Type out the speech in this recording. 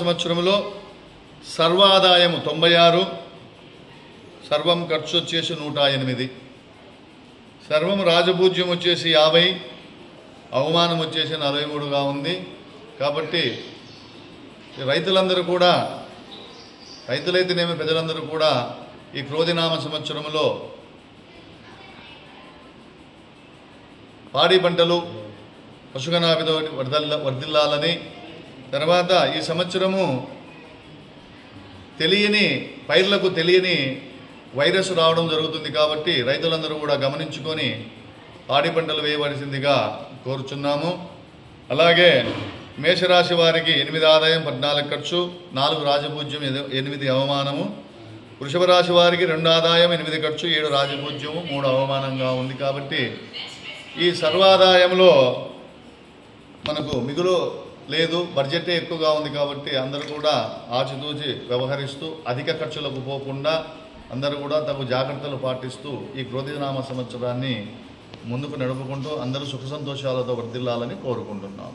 సంవత్సరంలో సర్వాదాయము 96, సర్వం ఖర్చు వచ్చేసి 108, సర్వం రాజపూజ్యం వచ్చేసి 50, అవమానం వచ్చేసి 43గా ఉంది. కాబట్టి రైతులందరూ కూడా, రైతులైతేనేమి ప్రజలందరూ కూడా ఈ క్రోధినామ సంవత్సరంలో పాడి పంటలు పశుగణాభితో వర్ధిల్లాలని, తర్వాత ఈ సంవత్సరము పైర్లకు తెలియని వైరస్ రావడం జరుగుతుంది. కాబట్టి రైతులందరూ కూడా గమనించుకొని పాడి పంటలు వేయవలసిందిగా కోరుచున్నాము. అలాగే మేషరాశి వారికి 8 ఆదాయం 14 ఖర్చు, 4 రాజపూజ్యం 8 అవమానము. వృషభ రాశి వారికి 2 ఆదాయం 8 ఖర్చు, 7 రాజపూజ్యము 3 అవమానంగా ఉంది. కాబట్టి ఈ సర్వాదాయంలో మనకు మిగులు లేదు, బడ్జెటే ఎక్కువగా ఉంది. కాబట్టి అందరూ కూడా ఆచితూచి వ్యవహరిస్తూ అధిక ఖర్చులకు పోకుండా అందరూ కూడా తగు జాగ్రత్తలు పాటిస్తూ ఈ క్రోధినామ సంవత్సరాన్ని ముందుకు నడుపుకుంటూ అందరూ సుఖ సంతోషాలతో వర్ధిల్లాలని కోరుకుంటున్నాం.